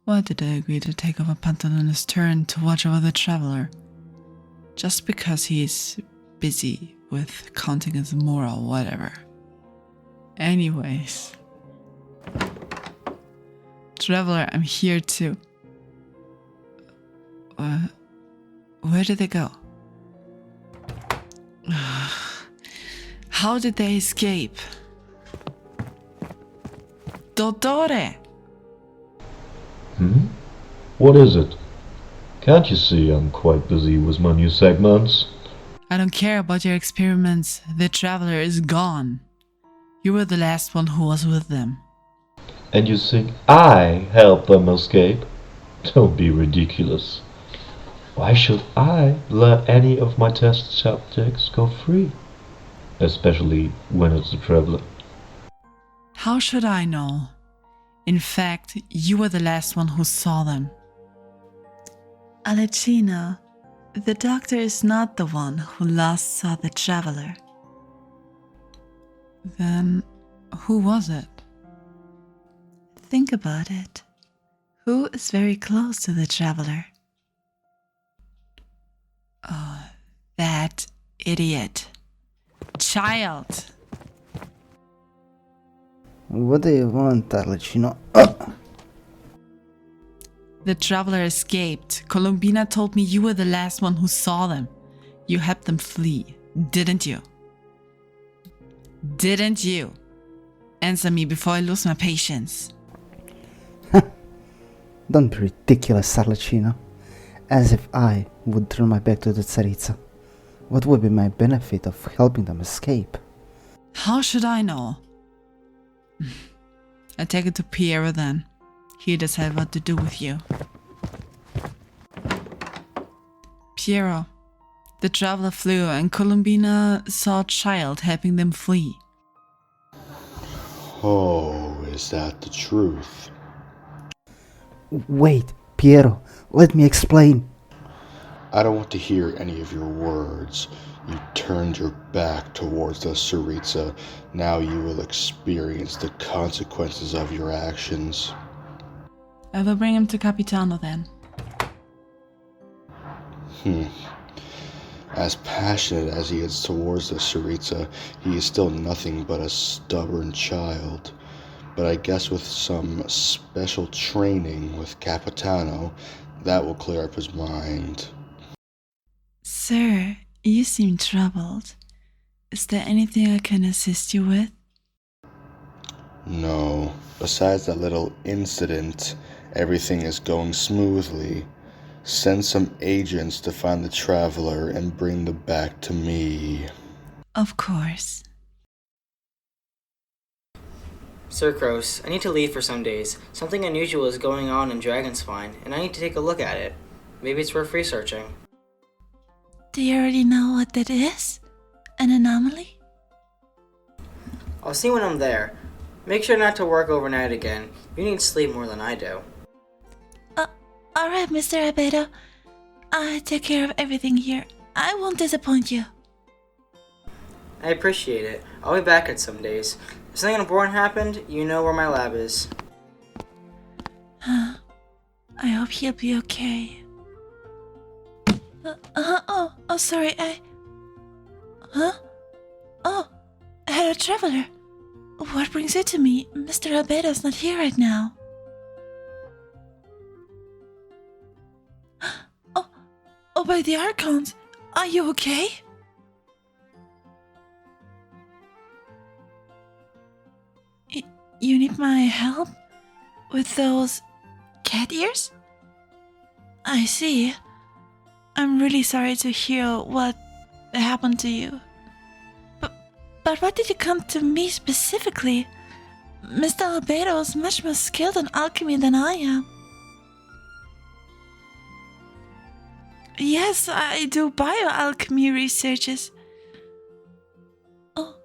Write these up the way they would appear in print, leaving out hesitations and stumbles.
Why did they agree to take over Pantaloon's turn to watch over the traveler? Just because he's busy with counting his moral, whatever. Anyways. Traveler, I'm here too. Where did they go? How did they escape? Dottore! What is it? Can't you see I'm quite busy with my new segments? I don't care about your experiments. The traveler is gone. You were the last one who was with them. And you think I helped them escape? Don't be ridiculous. Why should I let any of my test subjects go free? Especially when it's a traveler. How should I know? In fact, you were the last one who saw them. Alecina, the doctor is not the one who last saw the traveler. Then, who was it? Think about it. Who is very close to the traveler? Oh, that idiot. Childe! What do you want, Alecina? The traveler escaped. Colombina told me you were the last one who saw them. You helped them flee, didn't you? Didn't you? Answer me before I lose my patience. Don't be ridiculous, Alecina. As if I would turn my back to the Tsaritsa. What would be my benefit of helping them escape? How should I know? I take it to Piero then. He decides what to do with you. Piero, the traveler flew and Colombina saw Childe helping them flee. Oh, is that the truth? Wait, Piero, let me explain. I don't want to hear any of your words. You turned your back towards the Tsaritsa. Now you will experience the consequences of your actions. I will bring him to Capitano then. As passionate as he is towards the Tsaritsa, he is still nothing but a stubborn child. But I guess with some special training with Capitano, that will clear up his mind. Sir, you seem troubled. Is there anything I can assist you with? No, besides that little incident, everything is going smoothly. Send some agents to find the traveler and bring them back to me. Of course. Sucrose, I need to leave for some days. Something unusual is going on in Dragonspine, and I need to take a look at it. Maybe it's worth researching. Do you already know what that is? An anomaly? I'll see when I'm there. Make sure not to work overnight again. You need sleep more than I do. Alright, Mr. Albedo. I take care of everything here. I won't disappoint you. I appreciate it. I'll be back in some days. If something important happened, you know where my lab is. I hope he'll be okay. Sorry, Oh, hello, traveler. What brings you to me? Mr. Albedo's not here right now. Oh, by the Archons, are you okay? You need my help? With those cat ears? I see. I'm really sorry to hear what happened to you. But why did you come to me specifically? Mr. Albedo is much more skilled in alchemy than I am. Yes, I do bioalchemy researches. Oh,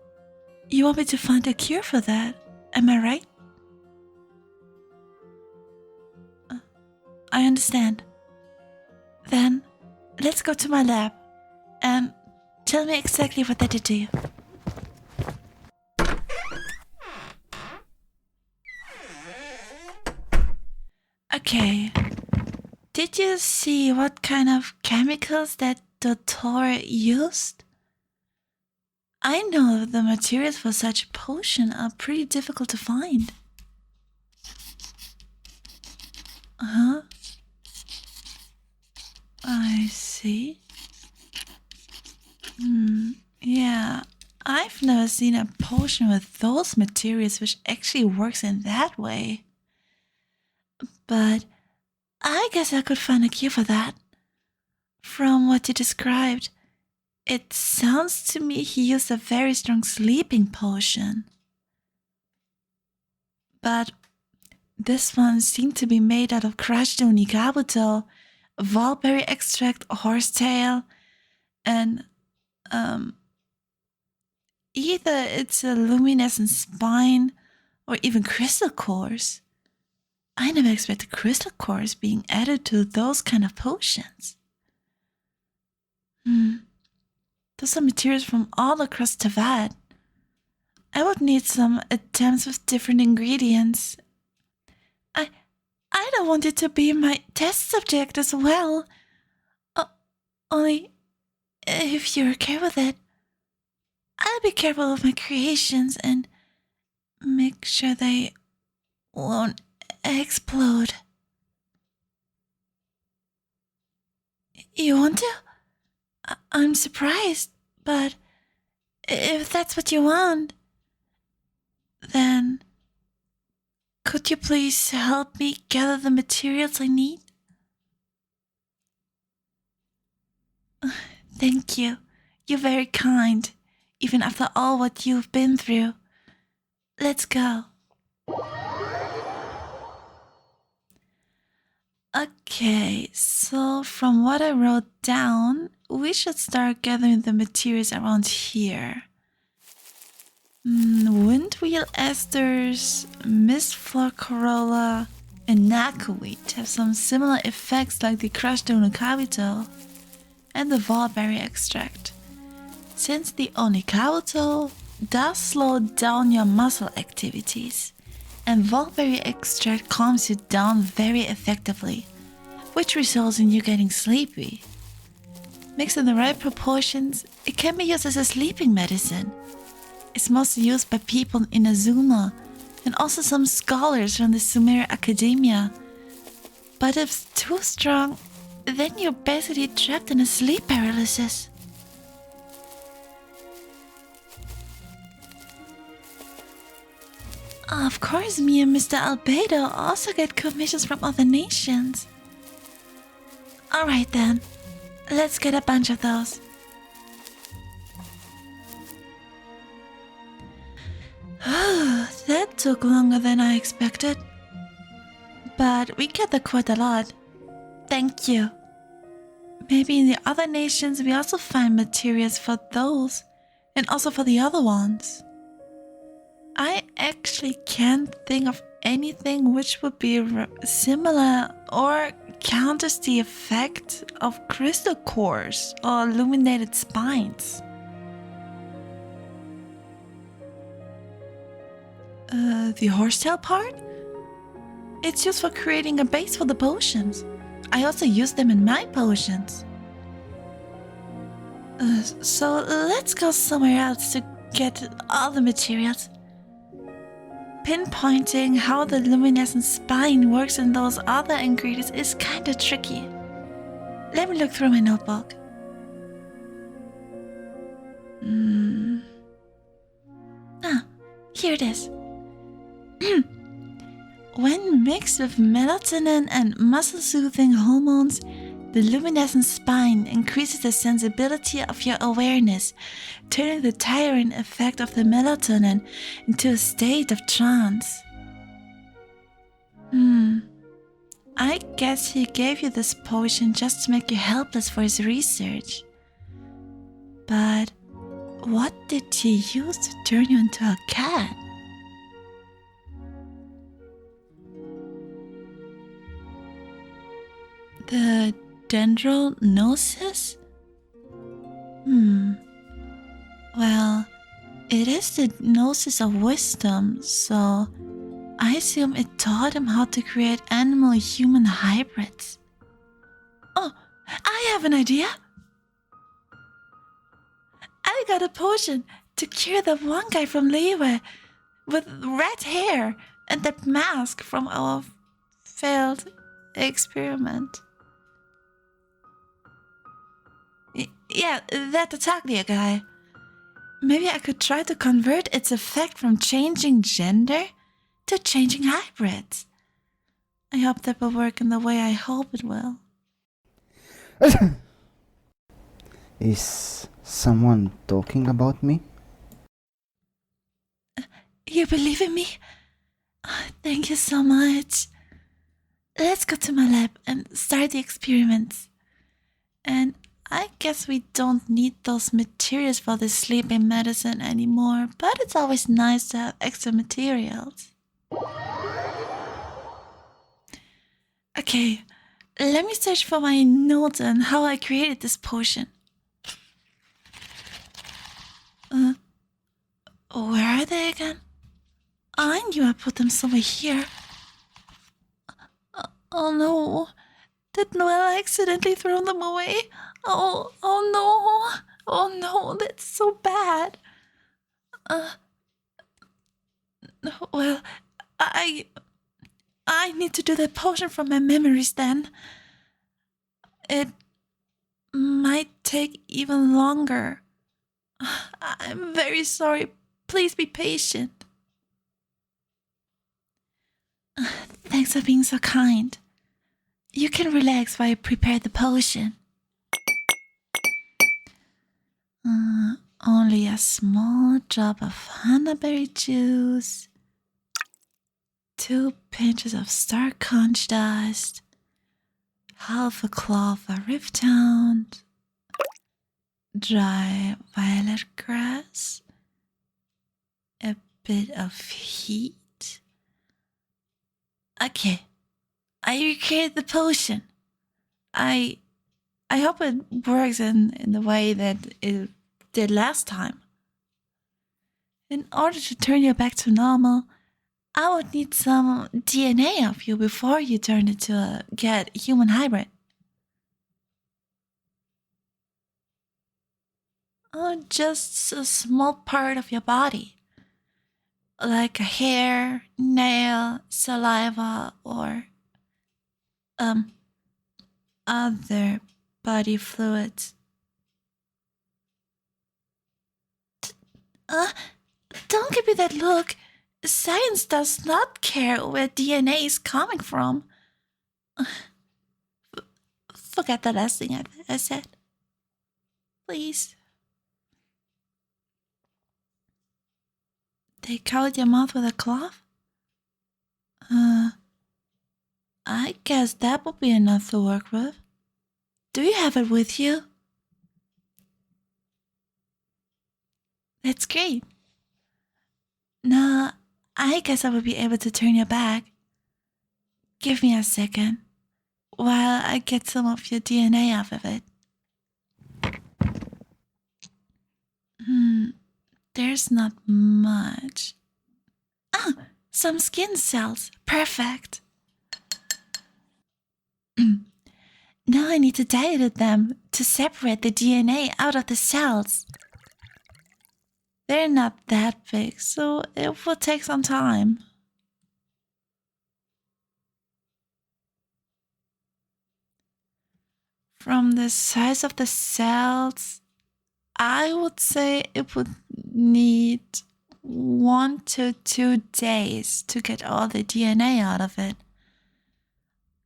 you want me to find a cure for that? Am I right? I understand. Then, let's go to my lab and tell me exactly what they did to you. Okay. Did you see what kind of chemicals that Doctor used? I know the materials for such a potion are pretty difficult to find. Uh-huh. I see. Yeah. I've never seen a potion with those materials which actually works in that way. But I guess I could find a cure for that. From what you described, it sounds to me he used a very strong sleeping potion. But this one seemed to be made out of crushed unigabuto, wallberry extract, horsetail, and either it's a luminescent spine or even crystal cores. I never expected crystal cores being added to those kind of potions. Those are materials from all across Tavad. I would need some attempts with different ingredients. I don't want it to be my test subject as well. Only if you're okay with it, I'll be careful with my creations and make sure they won't explode. You want to? I'm surprised, but if that's what you want, then could you please help me gather the materials I need? Thank you. You're very kind, even after all what you've been through. Let's go. Okay, so from what I wrote down, we should start gathering the materials around here. Windwheel esters, mistflower corolla, and knackeweed have some similar effects like the crushed onicabito and the wallberry extract. Since the onicabito does slow down your muscle activities, and wallberry extract calms you down very effectively, which results in you getting sleepy. Mixed in the right proportions, it can be used as a sleeping medicine. It's mostly used by people in Azuma and also some scholars from the Sumeru Academia. But if it's too strong, then you're basically trapped in a sleep paralysis. Of course, me and Mr. Albedo also get commissions from other nations. Alright then, let's get a bunch of those. That took longer than I expected. But we gathered quite a lot. Thank you. Maybe in the other nations we also find materials for those, and also for the other ones. I actually can't think of anything which would be similar or counters the effect of crystal cores or illuminated spines. The horsetail part? It's used for creating a base for the potions. I also use them in my potions. So let's go somewhere else to get all the materials. Pinpointing how the luminescent spine works in those other ingredients is kinda tricky. Let me look through my notebook. Here it is. When mixed with melatonin and muscle-soothing hormones, the luminescent spine increases the sensibility of your awareness, turning the tiring effect of the melatonin into a state of trance. I guess he gave you this potion just to make you helpless for his research. But what did he use to turn you into a cat? The dendronosis? Well, it is the gnosis of wisdom, so I assume it taught him how to create animal-human hybrids. Oh, I have an idea! I got a potion to cure that one guy from Leeway with red hair and that mask from our failed experiment. Yeah, that Tartaglia guy. Maybe I could try to convert its effect from changing gender to changing hybrids. I hope that will work in the way I hope it will. Is someone talking about me? You believe in me? Thank you so much. Let's go to my lab and start the experiments. And I guess we don't need those materials for the sleeping medicine anymore, but it's always nice to have extra materials. Okay, let me search for my notes on how I created this potion. Where are they again? I knew I put them somewhere here. Oh no, did Noelle accidentally throw them away? Oh no, that's so bad. Well, I need to do the potion from my memories then. It might take even longer. I'm very sorry. Please be patient. Thanks for being so kind. You can relax while I prepare the potion. Only a small drop of hunterberry juice, 2 pinches of star conch dust, half a clove of rifthound, dry violet grass, a bit of heat. Okay, I recreated the potion. I hope it works in the way that it did last time. In order to turn you back to normal, I would need some DNA of you before you turn into a human hybrid. Just a small part of your body, like a hair, nail, saliva, or other body fluids. Don't give me that look. Science does not care where DNA is coming from. Forget the last thing I said. Please. They covered your mouth with a cloth? I guess that would be enough to work with. Do you have it with you? That's great. Now, I guess I will be able to turn your back. Give me a second while I get some of your DNA off of it. There's not much. Some skin cells. Perfect. Now I need to dilute them to separate the DNA out of the cells. They're not that big, so it will take some time. From the size of the cells, I would say it would need 1 to 2 days to get all the DNA out of it.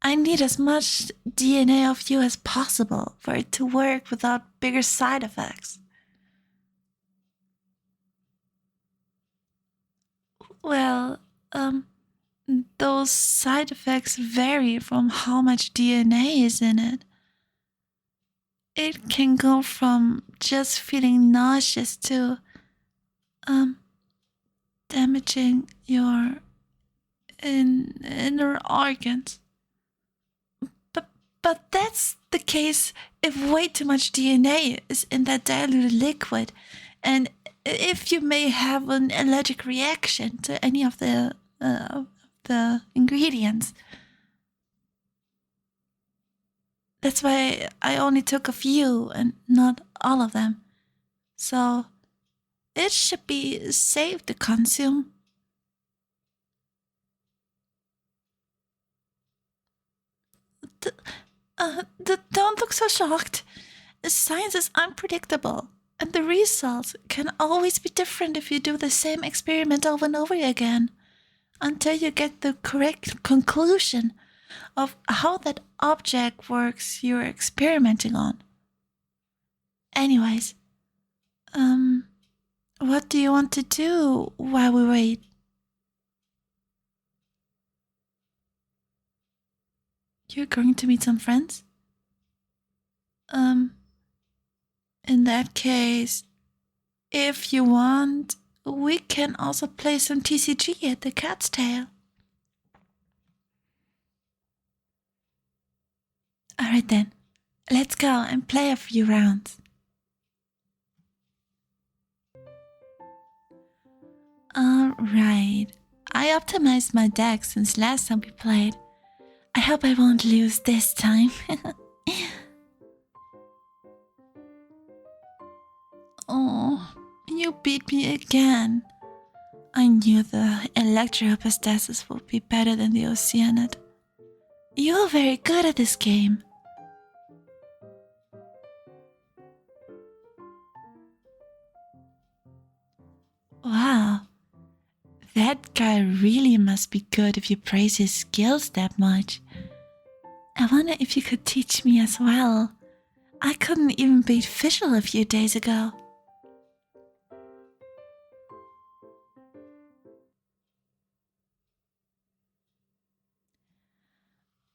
I need as much DNA of you as possible for it to work without bigger side effects. Well, those side effects vary from how much DNA is in it. It can go from just feeling nauseous to, damaging your inner organs. But that's the case if way too much DNA is in that diluted liquid, and if you may have an allergic reaction to any of the the ingredients. That's why I only took a few and not all of them. So it should be safe to consume. Don't look so shocked. Science is unpredictable, and the results can always be different if you do the same experiment over and over again, until you get the correct conclusion of how that object works you're experimenting on. Anyways, what do you want to do while we wait? You're going to meet some friends? In that case, if you want, we can also play some TCG at the Cat's Tail. Alright then, let's go and play a few rounds. Alright, I optimized my deck since last time we played. I hope I won't lose this time. Oh, you beat me again. I knew the Electro-Epistasis would be better than the Oceanid. You're very good at this game. Wow, that guy really must be good if you praise his skills that much. I wonder if you could teach me as well. I couldn't even beat Fischl a few days ago.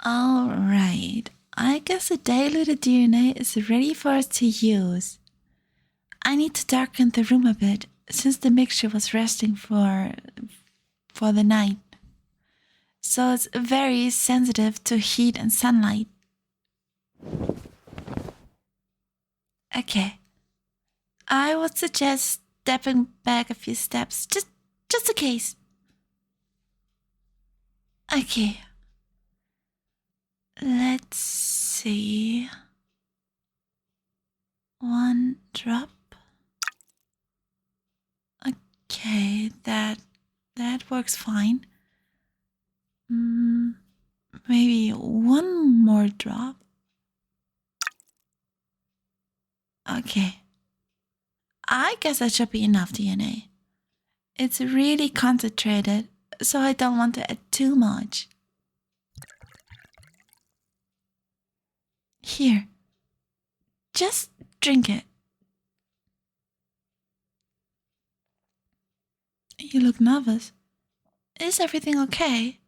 Alright, I guess the diluted DNA is ready for us to use. I need to darken the room a bit, since the mixture was resting for the night. So it's very sensitive to heat and sunlight. Okay. I would suggest stepping back a few steps, just in case. Okay. Let's see. 1 drop. Okay, that works fine. Maybe 1 more drop. Okay. I guess that should be enough DNA. It's really concentrated, so I don't want to add too much. Here. Just drink it. You look nervous. Is everything okay?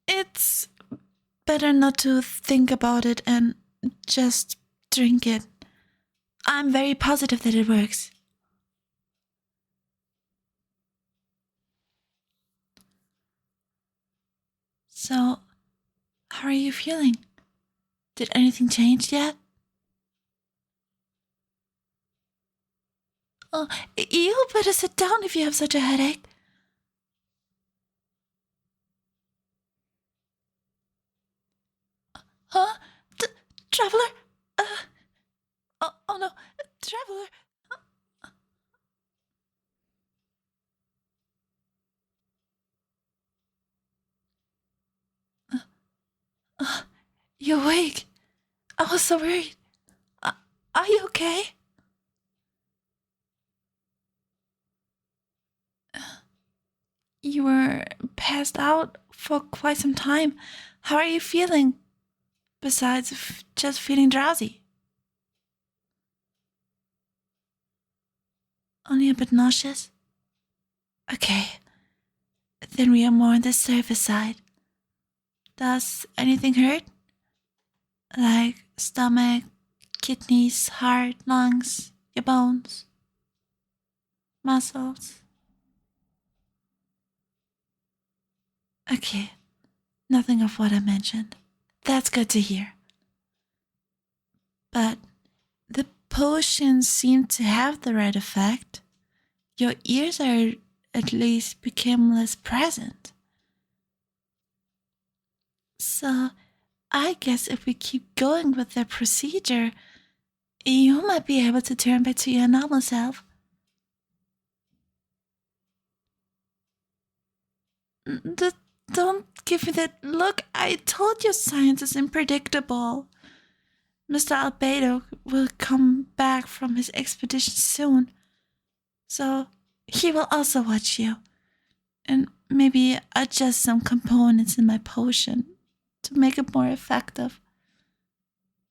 It's better not to think about it and just drink it. I'm very positive that it works. So, how are you feeling? Did anything change yet? Oh, you better sit down if you have such a headache. Huh? Traveler? Oh no, Traveler. You're awake. I was so worried. Are you okay? You were passed out for quite some time. How are you feeling? Besides just feeling drowsy? Only a bit nauseous? Okay. Then we are more on the surface side. Does anything hurt? Like stomach, kidneys, heart, lungs, your bones, muscles? Okay. Nothing of what I mentioned. That's good to hear. But the potions seem to have the right effect. your ears are at least became less present. So I guess if we keep going with the procedure, you might be able to turn back to your normal self. Don't give me that look. I told you science is unpredictable. Mr. Albedo will come back from his expedition soon, so he will also watch you. And maybe adjust some components in my potion to make it more effective.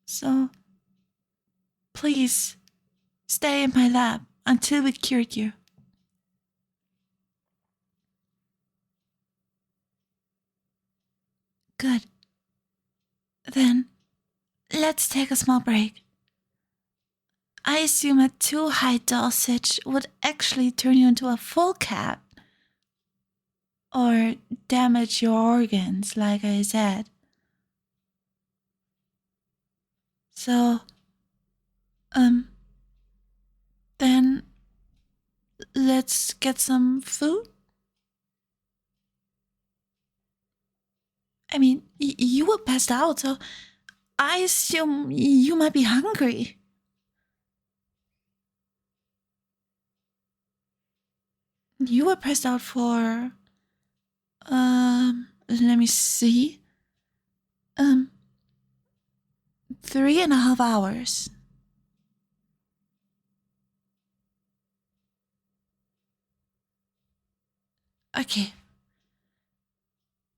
So, please, stay in my lab until we cured you. Good. Then, let's take a small break. I assume a too high dosage would actually turn you into a full cat. Or damage your organs, like I said. So, then let's get some food. I mean, you were passed out, so I assume you might be hungry. You were passed out for, let me see. 3.5 hours. Okay.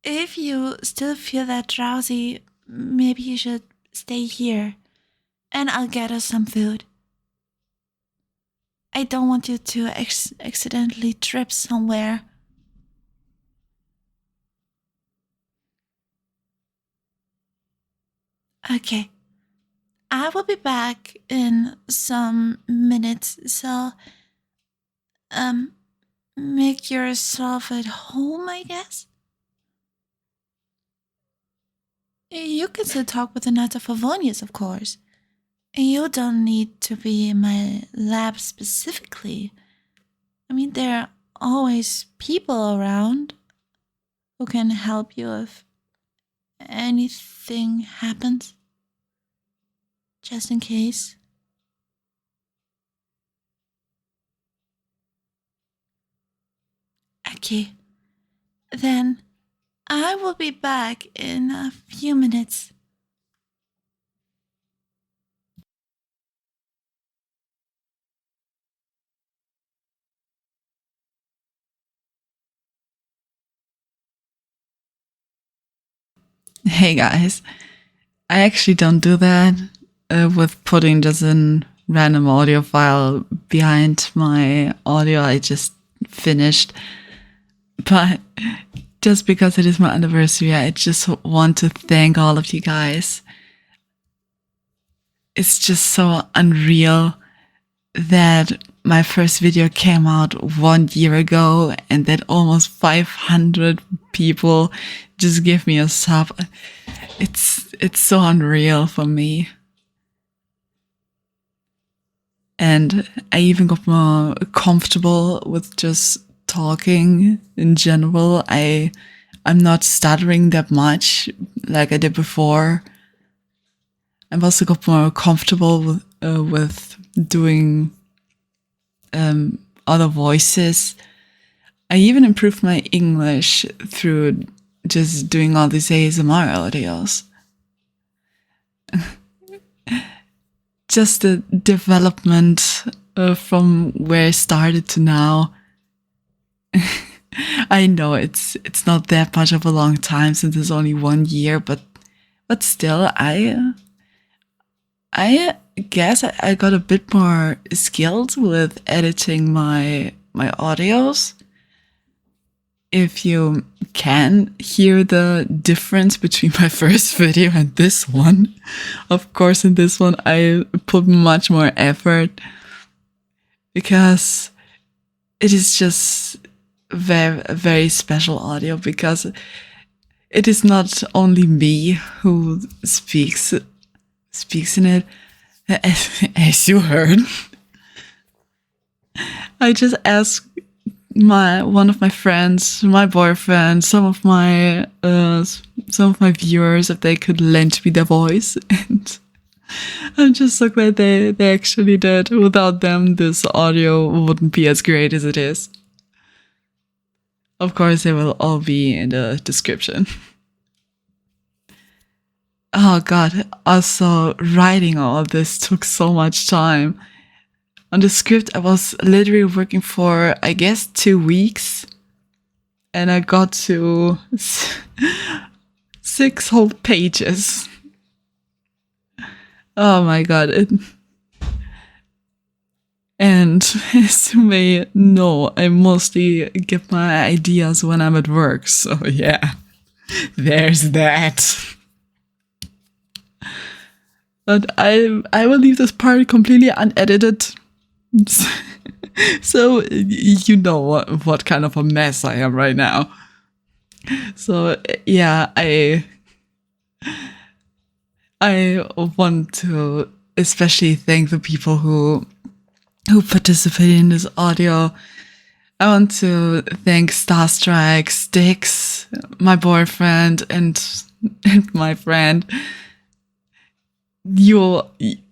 If you still feel that drowsy, maybe you should stay here, and I'll get us some food. I don't want you to accidentally trip somewhere. Okay. I will be back in some minutes, so, make yourself at home, I guess? You can still talk with the Knights of Favonius, of course. You don't need to be in my lab specifically. I mean, there are always people around who can help you if anything happens. Just in case. Okay. Then I will be back in a few minutes. Hey guys, I actually don't do that with putting just a random audio file behind my audio I just finished. But just because it is my anniversary, I just want to thank all of you guys. It's just so unreal that my first video came out 1 year ago and that almost 500 people just give me a sub. It's so unreal for me. And I even got more comfortable with just talking in general. I'm not stuttering that much like I did before. I've also got more comfortable with doing other voices. I even improved my English through just doing all these ASMR audios. Just the development from where I started to now. I know it's not that much of a long time since it's only 1 year, but still, I guess I got a bit more skilled with editing my audios. If you can hear the difference between my first video and this one, of course, in this one I put much more effort because it is just very, very special audio, because it is not only me who speaks in it, as you heard. I just asked one of my friends, my boyfriend, some of my viewers if they could lend me their voice, and I'm just so glad they actually did. Without them, this audio wouldn't be as great as it is. Of course, they will all be in the description. Oh god, also writing all of this took so much time. On the script, I was literally working for, I guess, 2 weeks. And I got to 6 whole pages. Oh my god. And as you may know, I mostly get my ideas when I'm at work. So yeah, there's that. But I will leave this part completely unedited. So you know what kind of a mess I am right now. So yeah, I want to especially thank the people who participated in this audio. I want to thank Starstrike, Styx, my boyfriend, and my friend.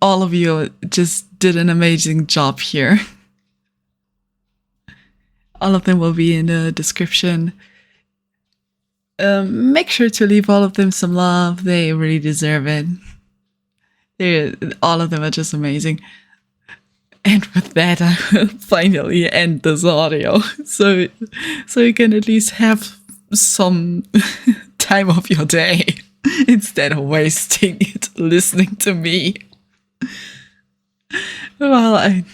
All of you just did an amazing job here. All of them will be in the description. Make sure to leave all of them some love. They really deserve it. All of them are just amazing. And with that, I will finally end this audio. So you can at least have some time of your day instead of wasting it listening to me. Well,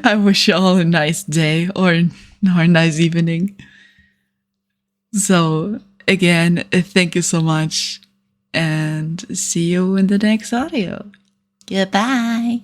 I wish you all a nice day or a nice evening. So again, thank you so much, and see you in the next audio. Goodbye.